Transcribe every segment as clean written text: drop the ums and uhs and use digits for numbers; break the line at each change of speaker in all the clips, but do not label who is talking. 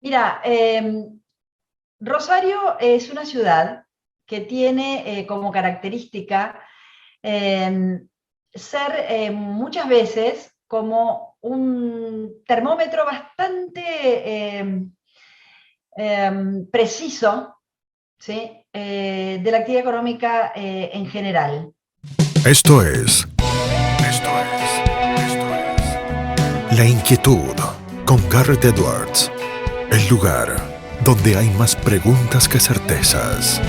Mira, Rosario es una ciudad que tiene como característica ser muchas veces como un termómetro bastante preciso, ¿sí? De la actividad económica en general.
Esto es La Inquietud con Garrett Edwards. El lugar donde hay más preguntas que certezas.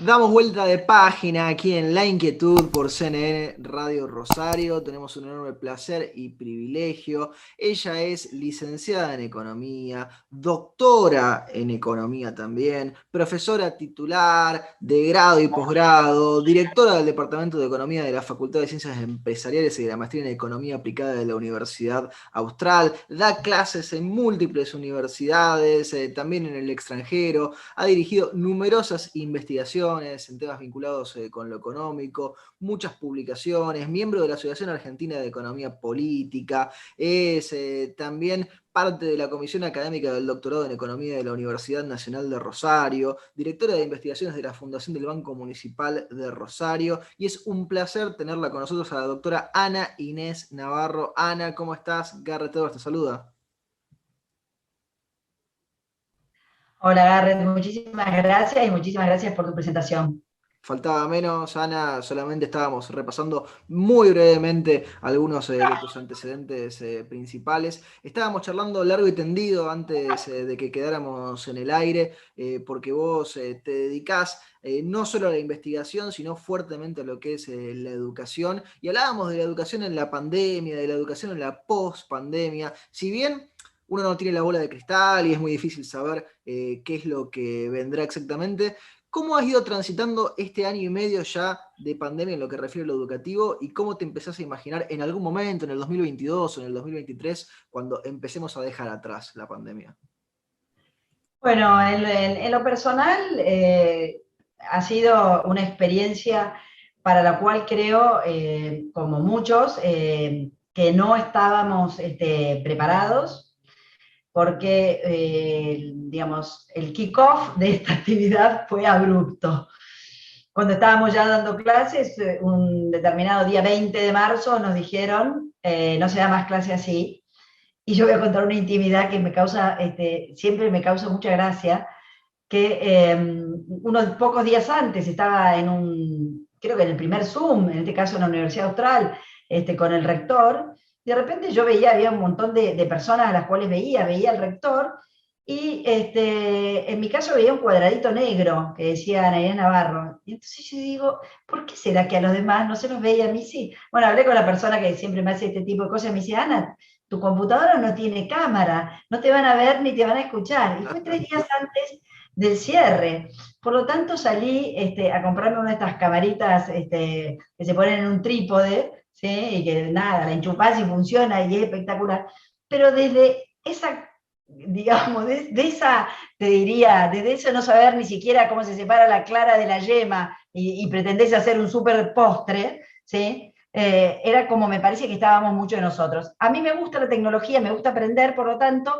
Damos vuelta de página aquí en La Inquietud por CNN Radio Rosario. Tenemos un enorme placer y privilegio. Ella es licenciada en Economía, doctora en Economía también, profesora titular de grado y posgrado, directora del Departamento de Economía de la Facultad de Ciencias Empresariales y de la Maestría en Economía Aplicada de la Universidad Austral. Da clases en múltiples universidades, también en el extranjero. Ha dirigido numerosas investigaciones en temas vinculados con lo económico, muchas publicaciones, miembro de la Asociación Argentina de Economía Política, es también parte de la Comisión Académica del Doctorado en Economía de la Universidad Nacional de Rosario, directora de investigaciones de la Fundación del Banco Municipal de Rosario, y es un placer tenerla con nosotros a la doctora Ana Inés Navarro. Ana, ¿cómo estás? Garrett Edwards te saluda.
Hola, Garrett, muchísimas gracias y muchísimas gracias por tu presentación.
Faltaba menos, Ana, solamente estábamos repasando muy brevemente algunos de tus antecedentes principales. Estábamos charlando largo y tendido antes de que quedáramos en el aire, porque vos te dedicás no solo a la investigación, sino fuertemente a lo que es la educación. Y hablábamos de la educación en la pandemia, de la educación en la post-pandemia. Si bien uno no tiene la bola de cristal y es muy difícil saber qué es lo que vendrá exactamente, ¿cómo has ido transitando este año y medio ya de pandemia en lo que refiere a lo educativo y cómo te empezás a imaginar en algún momento, en el 2022 o en el 2023, cuando empecemos a dejar atrás la pandemia?
Bueno, en lo personal ha sido una experiencia para la cual creo, como muchos, que no estábamos preparados porque, digamos, el kick-off de esta actividad fue abrupto. Cuando estábamos ya dando clases, un determinado día 20 de marzo nos dijeron, no se da más clase así. Y yo voy a contar una intimidad que me causa, siempre me causa mucha gracia, que unos pocos días antes estaba creo que en el primer Zoom, en este caso en la Universidad Austral, con el rector. De repente yo veía, había un montón de personas a las cuales veía al rector, y en mi caso veía un cuadradito negro que decía Ana Inés Navarro. Y entonces yo digo, ¿por qué será que a los demás no se los veía? A mí sí. Bueno, hablé con la persona que siempre me hace este tipo de cosas, y me dice, Ana, tu computadora no tiene cámara, no te van a ver ni te van a escuchar. Y fue 3 días antes del cierre. Por lo tanto, salí a comprarme una de estas camaritas que se ponen en un trípode, ¿sí? Y que nada, la enchufás y funciona y es espectacular. Pero desde esa, digamos, de esa, te diría, desde eso no saber ni siquiera cómo se separa la clara de la yema y pretendés hacer un súper postre, ¿sí? Era como me parece que estábamos mucho de nosotros. A mí me gusta la tecnología, me gusta aprender, por lo tanto,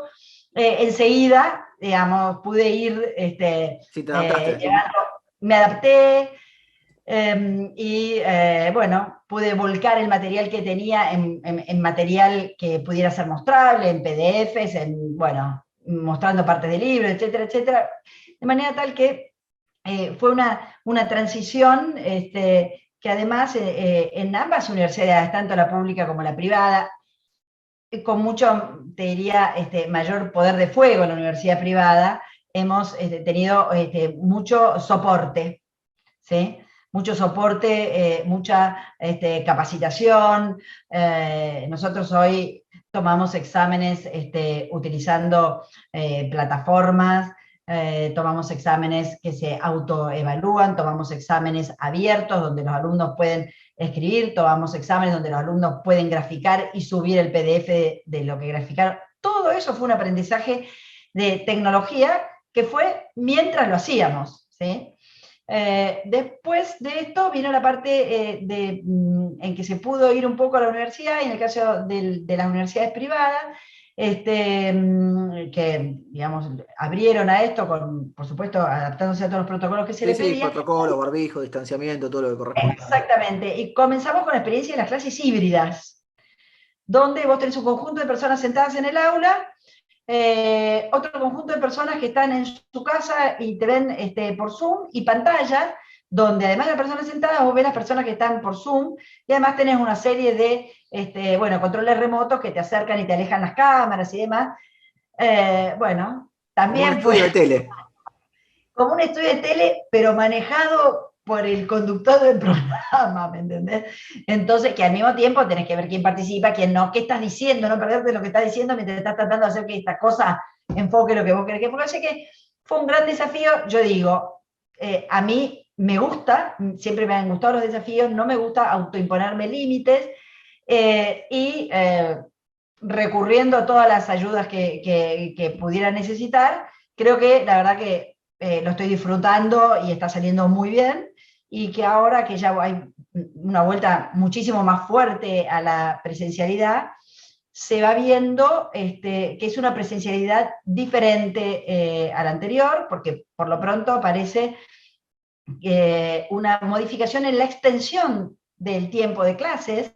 enseguida, digamos, pude ir
Sí, te adaptaste.
me adapté bueno, pude volcar el material que tenía en material que pudiera ser mostrable, en PDFs, bueno, mostrando partes del libro, etcétera, etcétera, de manera tal que fue una transición que además en ambas universidades, tanto la pública como la privada, con mucho, te diría, mayor poder de fuego en la universidad privada, hemos tenido mucho soporte, ¿sí? Mucho soporte, mucha capacitación. Nosotros hoy tomamos exámenes utilizando plataformas, tomamos exámenes que se autoevalúan, tomamos exámenes abiertos donde los alumnos pueden escribir, tomamos exámenes donde los alumnos pueden graficar y subir el PDF de lo que graficaron. Todo eso fue un aprendizaje de tecnología que fue mientras lo hacíamos, ¿sí? Después de esto vino la parte en que se pudo ir un poco a la universidad, y en el caso de las universidades privadas, que, digamos, abrieron a esto, por supuesto, adaptándose a todos los protocolos que se
Sí,
le
sí,
pedían.
protocolo, barbijo, distanciamiento, todo lo que corresponde.
Exactamente, y comenzamos con la experiencia de las clases híbridas, donde vos tenés un conjunto de personas sentadas en el aula, otro conjunto de personas que están en su casa y te ven por Zoom y pantalla, donde además de las personas sentadas, vos ves las personas que están por Zoom, y además tenés una serie de bueno, controles remotos que te acercan y te alejan las cámaras y demás. Bueno,
Como un
también fue
estudio de tele.
como un estudio de tele, pero manejado por el conductor del programa, ¿me entendés? Entonces, que al mismo tiempo tenés que ver quién participa, quién no, qué estás diciendo, no perderte lo que estás diciendo mientras estás tratando de hacer que esta cosa enfoque lo que vos querés que enfoque. Así que fue un gran desafío. Yo digo, a mí me gusta, siempre me han gustado los desafíos, no me gusta autoimponerme límites, y recurriendo a todas las ayudas que pudiera necesitar, creo que la verdad que lo estoy disfrutando y está saliendo muy bien, y que ahora que ya hay una vuelta muchísimo más fuerte a la presencialidad, se va viendo que es una presencialidad diferente a la anterior, porque por lo pronto aparece una modificación en la extensión del tiempo de clases.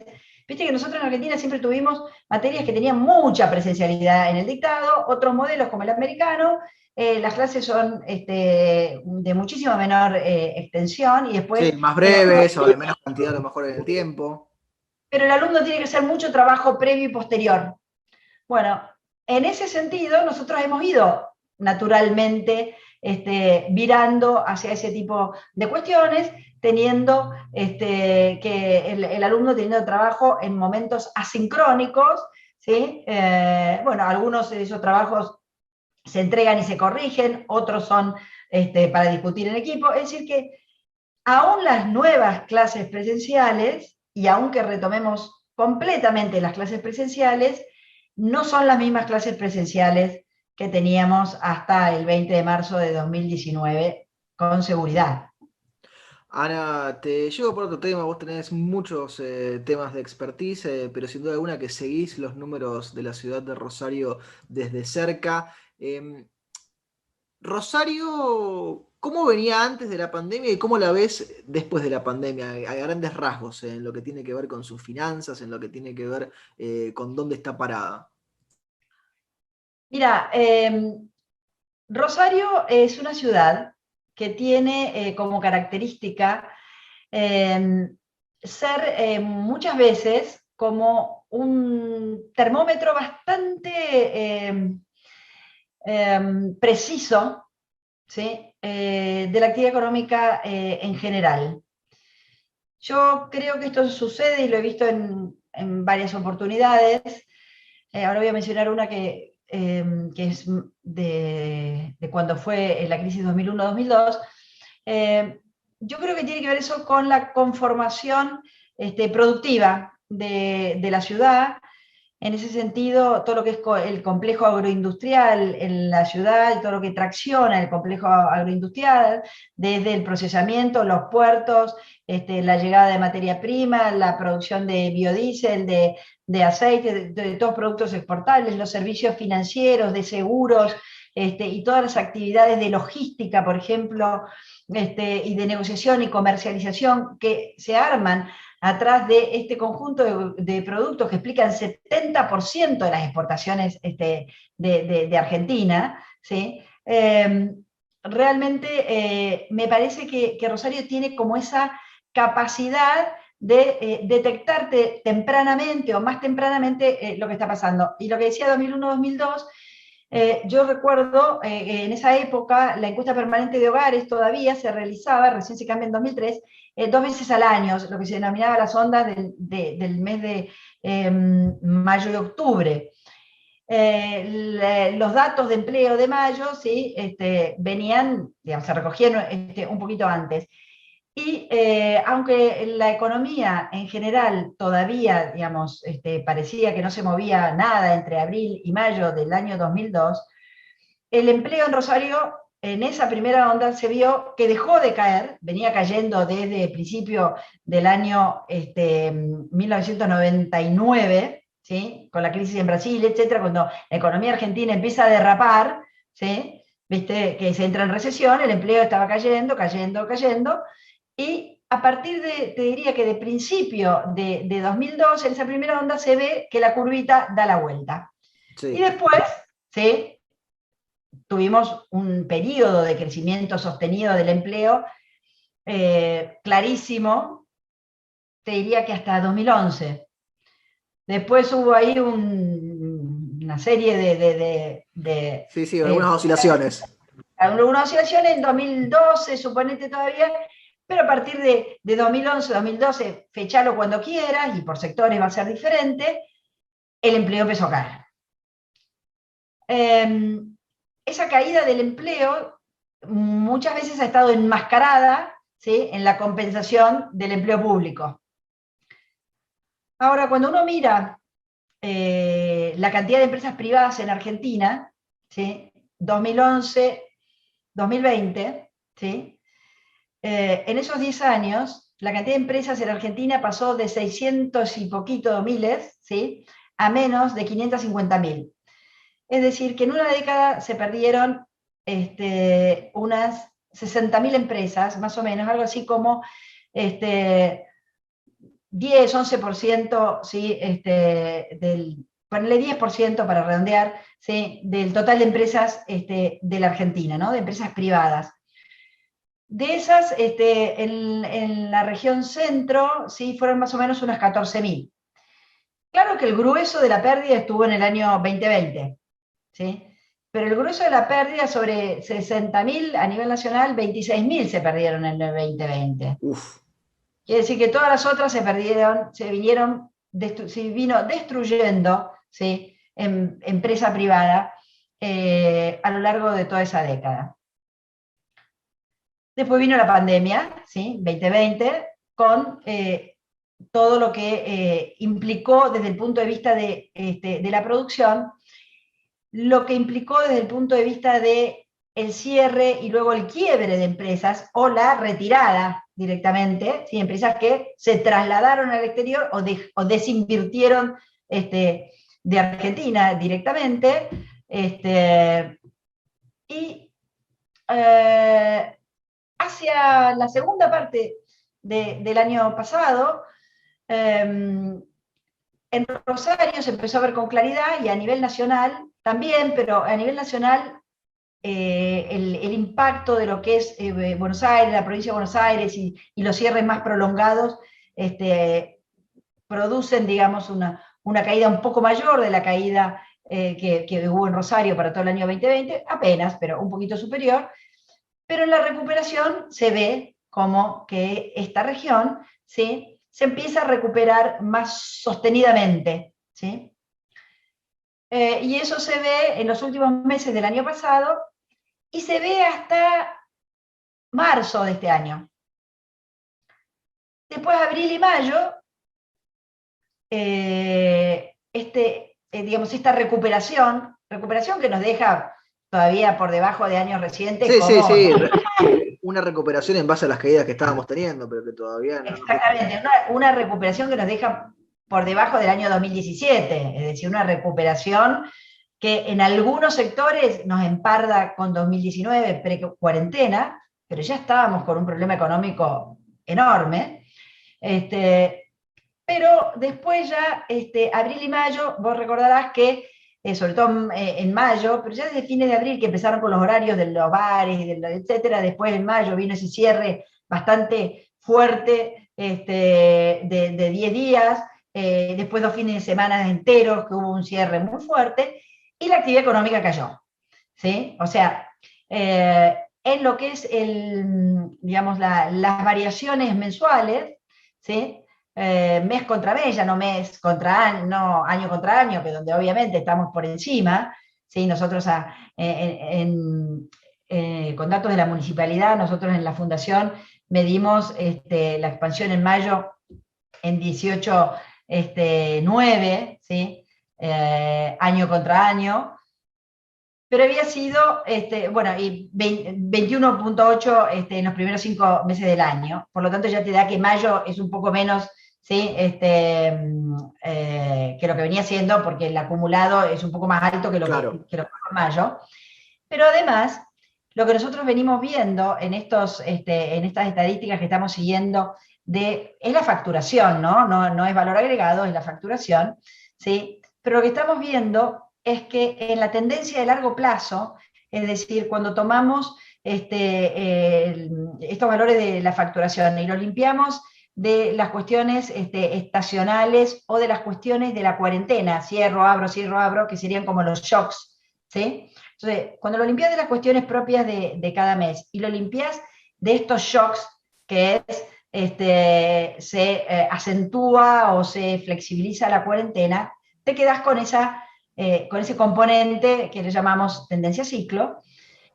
Viste que nosotros en Argentina siempre tuvimos materias que tenían mucha presencialidad en el dictado, otros modelos como el americano, las clases son de muchísima menor extensión, y después
Sí, más
el alumno,
breves o de menos cantidad a lo mejor en el tiempo.
pero el alumno tiene que hacer mucho trabajo previo y posterior. Bueno, en ese sentido nosotros hemos ido naturalmente virando hacia ese tipo de cuestiones, teniendo que el alumno teniendo trabajo en momentos asincrónicos, ¿sí? Bueno, algunos de esos trabajos se entregan y se corrigen, otros son para discutir en equipo, es decir que aún las nuevas clases presenciales, y aunque retomemos completamente las clases presenciales, no son las mismas clases presenciales que teníamos hasta el 20 de marzo de 2019, con seguridad.
Ana, te llevo por otro tema, vos tenés muchos temas de expertise, pero sin duda alguna que seguís los números de la ciudad de Rosario desde cerca. Rosario, ¿cómo venía antes de la pandemia y cómo la ves después de la pandemia? A grandes rasgos, en lo que tiene que ver con sus finanzas, en lo que tiene que ver con dónde está parada.
Mira, Rosario es una ciudad que tiene como característica eh, ser muchas veces como un termómetro bastante preciso, ¿sí? De la actividad económica en general. Yo creo que esto sucede y lo he visto en varias oportunidades. Ahora voy a mencionar una que es de cuando fue la crisis 2001-2002. Yo creo que tiene que ver eso con la conformación productiva de la ciudad. En ese sentido, todo lo que es el complejo agroindustrial en la ciudad, y todo lo que tracciona el complejo agroindustrial, desde el procesamiento, los puertos, la llegada de materia prima, la producción de biodiesel, de aceite, de todos productos exportables, los servicios financieros, de seguros, y todas las actividades de logística, por ejemplo, y de negociación y comercialización que se arman atrás de este conjunto de productos que explican 70% de las exportaciones de Argentina, ¿sí? Realmente me parece que Rosario tiene como esa capacidad de detectarte tempranamente o más tempranamente lo que está pasando. Y lo que decía 2001-2002, yo recuerdo en esa época la encuesta permanente de hogares todavía se realizaba, recién se cambia en 2003, 2 veces al año, lo que se denominaba las ondas del mes de mayo y octubre. Los datos de empleo de mayo, ¿sí? Venían, digamos, se recogían un poquito antes. Y aunque la economía en general todavía, digamos, parecía que no se movía nada entre abril y mayo del año 2002, el empleo en Rosario en esa primera onda se vio que dejó de caer, venía cayendo desde el principio del año 1999, ¿sí? Con la crisis en Brasil, etcétera, cuando la economía argentina empieza a derrapar, ¿sí? ¿Viste? Que se entra en recesión, el empleo estaba cayendo, cayendo, cayendo, y a partir te diría que de principio de 2002, en esa primera onda se ve que la curvita da la vuelta.
Sí.
Y después, ¿sí? Tuvimos un periodo de crecimiento sostenido del empleo clarísimo, te diría que hasta 2011. Después hubo ahí una serie
Sí, algunas oscilaciones.
Algunas oscilaciones en 2012, suponete todavía, pero a partir de 2011, 2012, fechalo cuando quieras, y por sectores va a ser diferente, el empleo empezó a caer. Esa caída del empleo muchas veces ha estado enmascarada, ¿sí? En la compensación del empleo público. Ahora, cuando uno mira la cantidad de empresas privadas en Argentina, ¿sí? 2011, 2020, ¿sí? En esos 10 años, la cantidad de empresas en Argentina pasó de 600 y poquito miles, ¿sí? A menos de 550.000. Es decir, que en una década se perdieron unas 60.000 empresas, más o menos, algo así como 10, 11%, ¿sí? Ponle 10% para redondear, ¿sí? Del total de empresas de la Argentina, ¿no? De empresas privadas. De esas, en la región centro, ¿sí? Fueron más o menos unas 14.000. Claro que el grueso de la pérdida estuvo en el año 2020, ¿sí? Pero el grueso de la pérdida, sobre 60.000 a nivel nacional, 26.000 se perdieron en el 2020.
Uf.
Quiere decir que todas las otras se vino destruyendo, ¿sí? En empresa privada a lo largo de toda esa década. Después vino la pandemia, ¿sí? 2020, con todo lo que implicó desde el punto de vista de la producción, lo que implicó desde el punto de vista de el cierre y luego el quiebre de empresas o la retirada directamente, ¿sí? Empresas que se trasladaron al exterior o desinvirtieron de Argentina directamente, y hacia la segunda parte del año pasado, en Rosario se empezó a ver con claridad, y a nivel nacional también, pero a nivel nacional el impacto de lo que es Buenos Aires, la provincia de Buenos Aires y los cierres más prolongados producen, digamos, una caída un poco mayor de la caída que hubo en Rosario para todo el año 2020, apenas, pero un poquito superior. Pero en la recuperación se ve como que esta región, ¿sí? Se empieza a recuperar más sostenidamente, ¿sí? Y eso se ve en los últimos meses del año pasado y se ve hasta marzo de este año. Después, abril y mayo, digamos, esta recuperación que nos deja todavía por debajo de años recientes.
Sí,
como,
sí. Una recuperación en base a las caídas que estábamos teniendo, pero que todavía no.
Exactamente, una recuperación que nos deja por debajo del año 2017, es decir, una recuperación que en algunos sectores nos emparda con 2019, pre-cuarentena, pero ya estábamos con un problema económico enorme. Pero después ya, abril y mayo, vos recordarás que, sobre todo en mayo, pero ya desde fines de abril que empezaron con los horarios de los bares, etcétera, después en mayo vino ese cierre bastante fuerte de 10 días, después 2 fines de semana enteros que hubo un cierre muy fuerte, y la actividad económica cayó, ¿sí? O sea, en lo que es digamos, las variaciones mensuales, ¿sí? Mes contra mes, ya no mes contra año, no año contra año, que donde obviamente estamos por encima, ¿sí? Nosotros con datos de la municipalidad, nosotros en la fundación medimos la expansión en mayo en 18,9, ¿sí? Año contra año, pero había sido, bueno, y 21.8 en los primeros 5 meses del año. Por lo tanto, ya te da que mayo es un poco menos, ¿sí? Que lo que venía siendo, porque el acumulado es un poco más alto que lo
Claro.
que fue en mayo. Pero además, lo que nosotros venimos viendo en estas estadísticas que estamos siguiendo es la facturación, ¿no? No es valor agregado, es la facturación, ¿sí? Pero lo que estamos viendo es que en la tendencia de largo plazo, es decir, cuando tomamos estos valores de la facturación y los limpiamos de las cuestiones estacionales o de las cuestiones de la cuarentena, cierro, abro, que serían como los shocks, ¿sí? Entonces, cuando lo limpias de las cuestiones propias de cada mes y lo limpias de estos shocks, que es, se acentúa o se flexibiliza la cuarentena, te quedas con ese componente que le llamamos tendencia ciclo,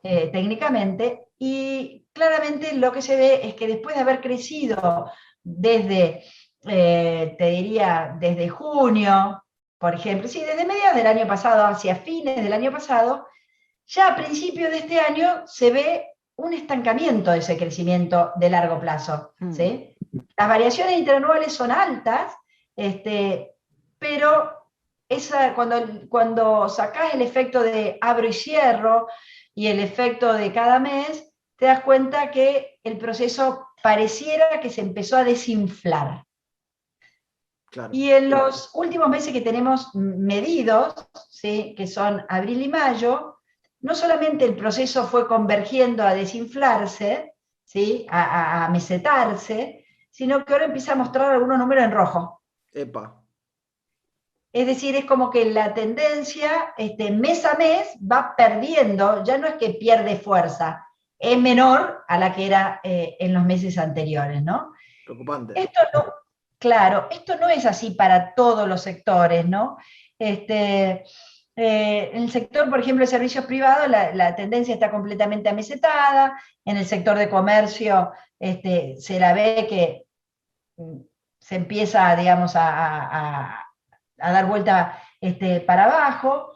técnicamente, y claramente lo que se ve es que después de haber crecido desde, te diría, desde junio, por ejemplo, sí, desde mediados del año pasado hacia fines del año pasado, ya a principios de este año se ve un estancamiento de ese crecimiento de largo plazo, ¿sí? Las variaciones interanuales son altas, pero cuando sacás el efecto de abro y cierro y el efecto de cada mes, te das cuenta que el proceso pareciera que se empezó a desinflar.
Claro.
Y en los últimos meses que tenemos medidos, ¿sí? Que son abril y mayo, no solamente el proceso fue convergiendo a desinflarse, ¿sí? A mesetarse, sino que ahora empieza a mostrar algunos números en rojo.
Epa.
Es decir, es como que la tendencia mes a mes va perdiendo, ya no es que pierde fuerza, es menor a la que era en los meses anteriores, ¿no?
Preocupante.
Esto no, claro, esto no es así para todos los sectores, ¿no? En el sector, por ejemplo, de servicios privados, la tendencia está completamente amesetada. En el sector de comercio se la ve que se empieza, digamos, a dar vuelta para abajo.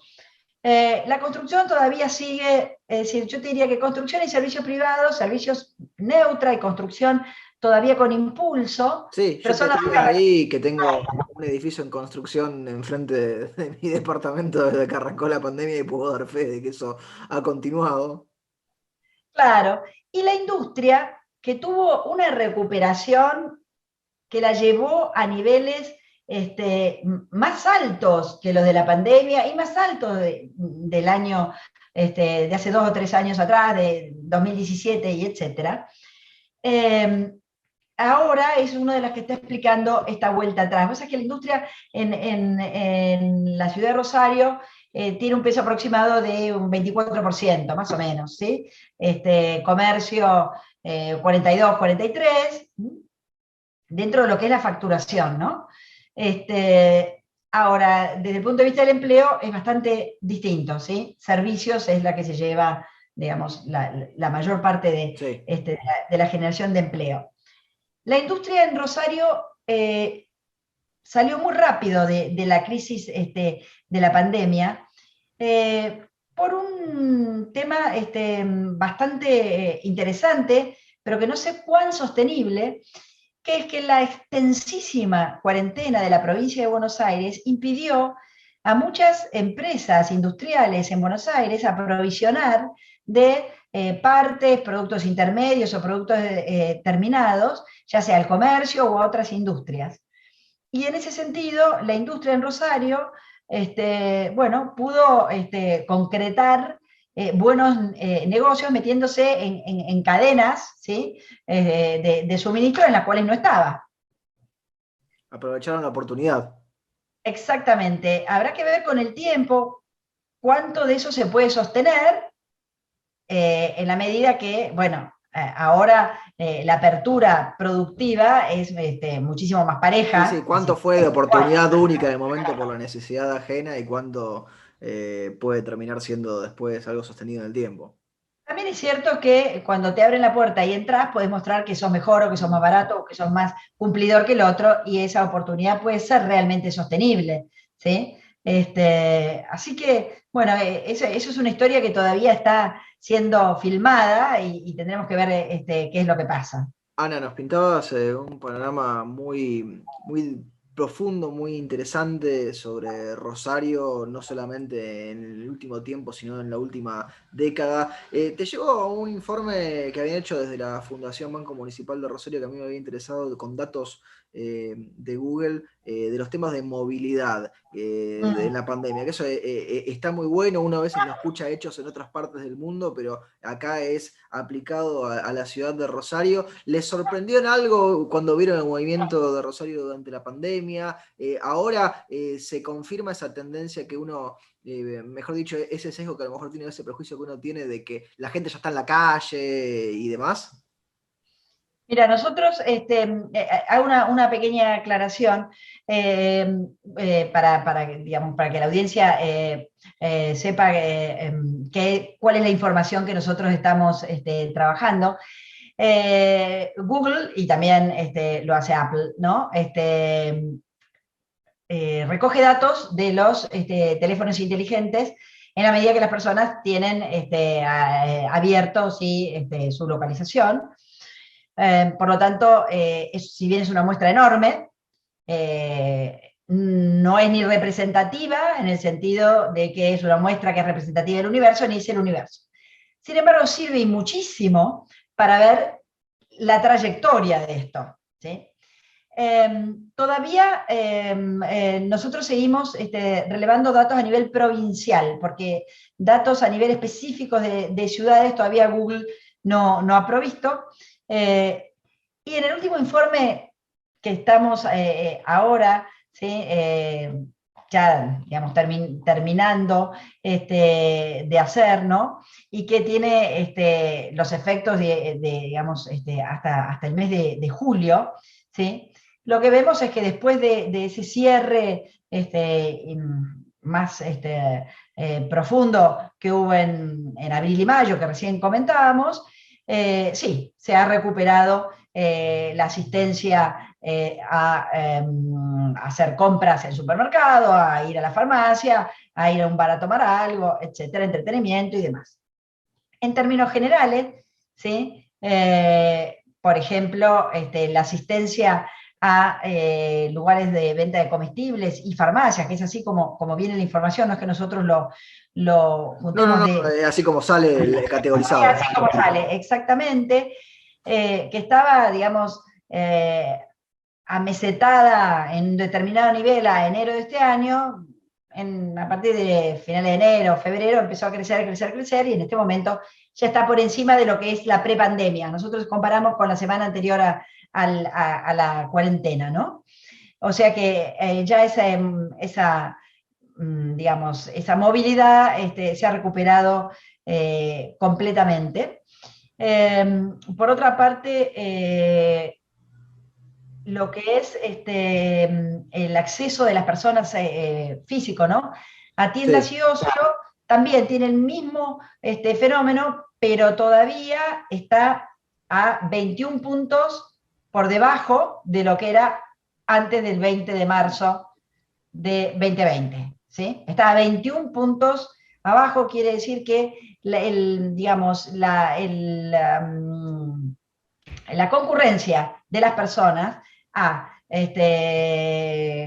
La construcción todavía sigue, es decir, yo te diría que construcción y servicios privados, servicios neutra y construcción todavía con impulso.
Sí, yo te digo ahí que tengo un edificio en construcción enfrente de mi departamento desde que arrancó la pandemia y puedo dar fe de que eso ha continuado.
Claro, y la industria que tuvo una recuperación que la llevó a niveles más altos que los de la pandemia y más altos del año, de hace 2 o 3 años atrás, de 2017 y etcétera. Ahora es una de las que está explicando esta vuelta atrás. Vos sabés que la industria en la ciudad de Rosario tiene un peso aproximado de un 24%, más o menos, ¿sí? Comercio 42, 43, dentro de lo que es la facturación, ¿no? Ahora, desde el punto de vista del empleo es bastante distinto, ¿sí? Servicios es la que se lleva, digamos, la mayor parte de la generación de empleo. La industria en Rosario salió muy rápido de la crisis de la pandemia por un tema bastante interesante, pero que no sé cuán sostenible, que es que la extensísima cuarentena de la provincia de Buenos Aires impidió a muchas empresas industriales en Buenos Aires aprovisionar de partes, productos intermedios o productos terminados, ya sea al comercio u otras industrias. Y en ese sentido, la industria en Rosario, bueno, pudo concretar buenos negocios metiéndose en cadenas, ¿sí? De suministro en las cuales no estaba.
Aprovecharon la oportunidad.
Exactamente. Habrá que ver con el tiempo cuánto de eso se puede sostener en la medida que, bueno, ahora la apuertura productiva es muchísimo más pareja.
Sí, ¿cuánto fue de oportunidad única de momento por la necesidad ajena y cuánto puede terminar siendo después algo sostenido en el tiempo?
También es cierto que cuando te abren la puerta y entras, puedes mostrar que sos mejor o que sos más barato o que sos más cumplidor que el otro y esa oportunidad puede ser realmente sostenible, ¿sí? Así que, bueno, eso es una historia que todavía está siendo filmada y tendremos que ver qué es lo que pasa.
Ana, nos pintabas un panorama muy profundo, muy interesante sobre Rosario, no solamente en el último tiempo, sino en la última década. Te llegó un informe que habían hecho desde la Fundación Banco Municipal de Rosario, que a mí me había interesado, con datos de Google, de los temas de movilidad en
Mm.
la pandemia, que eso está muy bueno, uno a veces lo escucha hechos en otras partes del mundo, pero acá es aplicado a la ciudad de Rosario. ¿Les sorprendió en algo cuando vieron el movimiento de Rosario durante la pandemia? Ahora se confirma esa tendencia que uno, mejor dicho, ese sesgo que a lo mejor tiene, ese prejuicio que uno tiene de que la gente ya está en la calle y demás.
Mira, nosotros, hago una pequeña aclaración digamos, para que la audiencia sepa cuál es la información que nosotros estamos trabajando. Google, y también lo hace Apple, ¿no? Recoge datos de los teléfonos inteligentes en la medida que las personas tienen abierto sí, su localización. Por lo tanto, si bien es una muestra enorme, no es ni representativa en el sentido de que es una muestra que es representativa del universo, ni es el universo. Sin embargo, sirve muchísimo para ver la trayectoria de esto. ¿Sí? Todavía nosotros seguimos relevando datos a nivel provincial, porque datos a nivel específico de ciudades todavía Google no ha provisto. Y en el último informe que estamos ahora, ¿sí? Ya digamos, terminando de hacer, ¿no? Y que tiene los efectos digamos, hasta el mes de julio, ¿sí? Lo que vemos es que después de ese cierre más profundo que hubo en abril y mayo, que recién comentábamos, sí, se ha recuperado la asistencia a hacer compras en supermercado, a ir a la farmacia, a ir a un bar a tomar algo, etcétera, entretenimiento y demás. En términos generales, ¿sí? Por ejemplo, la asistencia a lugares de venta de comestibles y farmacias, que es así como viene la información, no es que nosotros lo
No, no,
juntemos
no,
de...
así como sale categorizado.
Así como sale, exactamente, que estaba, digamos, amesetada en un determinado nivel a enero de este año, a partir de finales de enero, febrero, empezó a crecer, crecer, crecer, y en este momento ya está por encima de lo que es la prepandemia. Nosotros comparamos con la semana anterior a la cuarentena, ¿no? O sea que ya digamos, esa movilidad se ha recuperado completamente. Por otra parte, lo que es el acceso de las personas físico, ¿no? A tiendas
Sí.
y ocio también tiene el mismo fenómeno, pero todavía está a 21 puntos por debajo de lo que era antes del 20 de marzo de 2020. ¿Sí? Está a 21 puntos abajo, quiere decir que digamos, la concurrencia de las personas a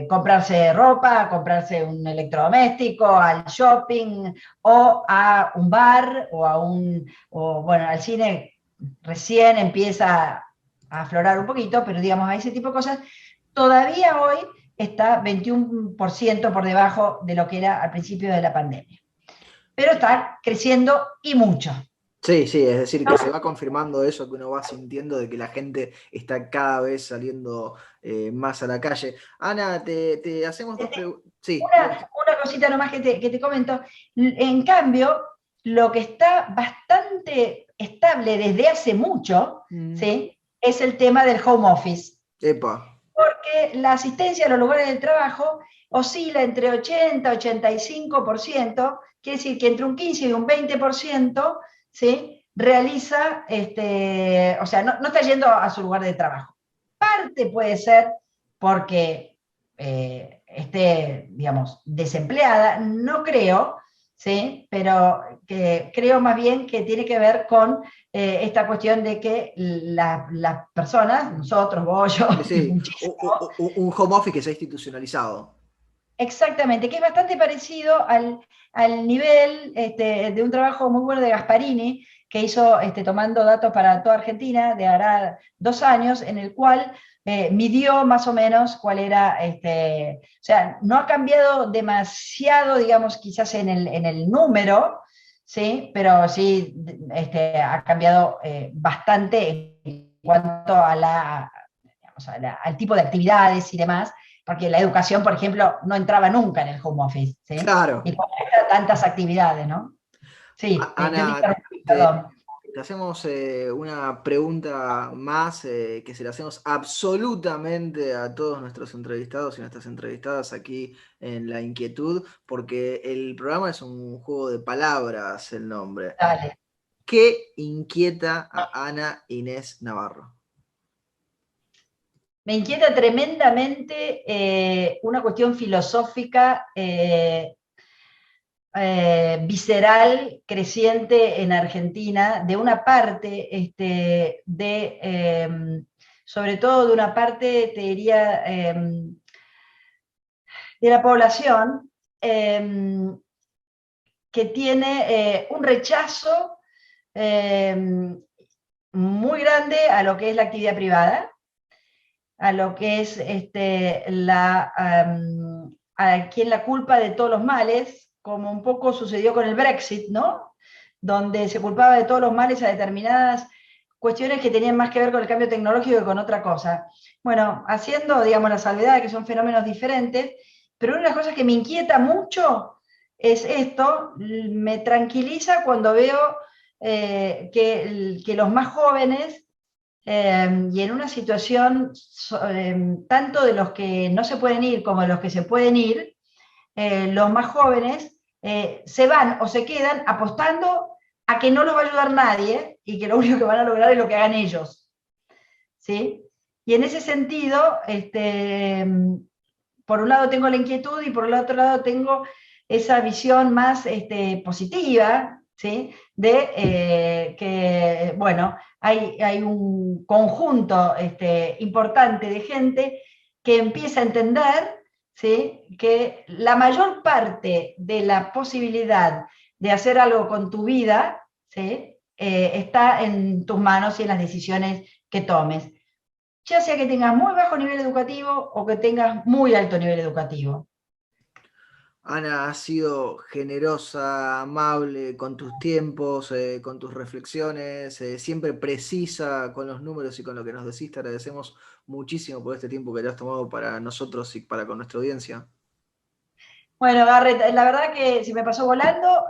comprarse ropa, a comprarse un electrodoméstico, al shopping o a un bar o bueno, al cine recién empieza a aflorar un poquito, pero digamos a ese tipo de cosas, todavía hoy está 21% por debajo de lo que era al principio de la pandemia. Pero está creciendo y mucho.
Sí, sí, es decir, que se va confirmando eso que uno va sintiendo de que la gente está cada vez saliendo más a la calle. Ana, te hacemos dos preguntas. Sí,
Una cosita nomás que te comento. En cambio, lo que está bastante estable desde hace mucho, ¿sí? Es el tema del home office.
Epa.
Porque la asistencia a los lugares de trabajo oscila entre 80 y 85%, quiere decir que entre un 15 y un 20%, ¿sí? Realiza, o sea, no está yendo a su lugar de trabajo. Parte puede ser porque esté, digamos, desempleada, no creo, ¿sí? Pero que creo más bien que tiene que ver con esta cuestión de que las personas, nosotros, vos, yo,
Sí,
muchísimo,
un home office que se ha institucionalizado.
exactamente, que es bastante parecido al nivel de un trabajo muy bueno de Gasparini, que hizo tomando datos para toda Argentina, de hará 2 años, en el cual midió más o menos cuál era, o sea, no ha cambiado demasiado, digamos, quizás en el número, ¿sí? Pero sí ha cambiado bastante en cuanto a digamos, al tipo de actividades y demás, porque la educación, por ejemplo, no entraba nunca en el home office, ¿sí?
Claro.
Y con tantas actividades, ¿no? Sí, te
Ana,
interrumpí, perdón.
te hacemos una pregunta más que se la hacemos absolutamente a todos nuestros entrevistados y nuestras entrevistadas aquí en La Inquietud, porque el programa es un juego de palabras, el nombre.
Dale.
¿Qué inquieta a Ana Inés Navarro?
Me inquieta tremendamente una cuestión filosófica visceral creciente en Argentina, de una parte sobre todo de una parte, te diría, de la población que tiene un rechazo muy grande a lo que es la actividad privada, a lo que es a quien la culpa de todos los males, como un poco sucedió con el Brexit, ¿no? Donde se culpaba de todos los males a determinadas cuestiones que tenían más que ver con el cambio tecnológico que con otra cosa. Bueno, haciendo, digamos, la salvedad de que son fenómenos diferentes, pero una de las cosas que me inquieta mucho es esto, me tranquiliza cuando veo que los más jóvenes, y en una situación tanto de los que no se pueden ir como de los que se pueden ir, los más jóvenes se van o se quedan apostando a que no los va a ayudar nadie y que lo único que van a lograr es lo que hagan ellos. ¿Sí? Y en ese sentido, por un lado tengo la inquietud y por el otro lado tengo esa visión más positiva, ¿sí? De que, bueno, hay un conjunto importante de gente que empieza a entender, ¿sí? Que la mayor parte de la posibilidad de hacer algo con tu vida, ¿sí? Está en tus manos y en las decisiones que tomes, ya sea que tengas muy bajo nivel educativo o que tengas muy alto nivel educativo.
Ana, has sido generosa, amable con tus tiempos, con tus reflexiones, siempre precisa con los números y con lo que nos decís. Te agradecemos muchísimo por este tiempo que te has tomado para nosotros y para con nuestra audiencia.
Bueno, Garrett, la verdad que se me pasó volando.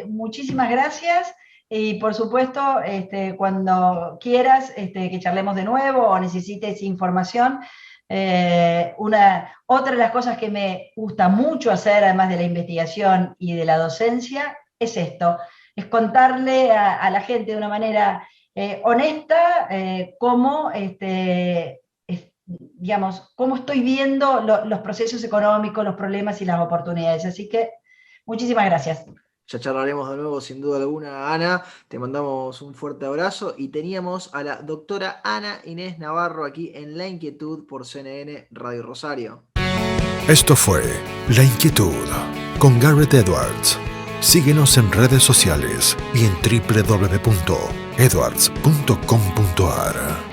Muchísimas gracias. Y por supuesto, cuando quieras que charlemos de nuevo o necesites información, otra de las cosas que me gusta mucho hacer, además de la investigación y de la docencia, es esto, es contarle a la gente de una manera honesta cómo, digamos, cómo estoy viendo los procesos económicos, los problemas y las oportunidades. Así que muchísimas gracias.
Ya charlaremos de nuevo, sin duda alguna, Ana. Te mandamos un fuerte abrazo. Y teníamos a la doctora Ana Inés Navarro aquí en La Inquietud por CNN Radio Rosario.
Esto fue La Inquietud con Garrett Edwards. Síguenos en redes sociales y en www.edwards.com.ar.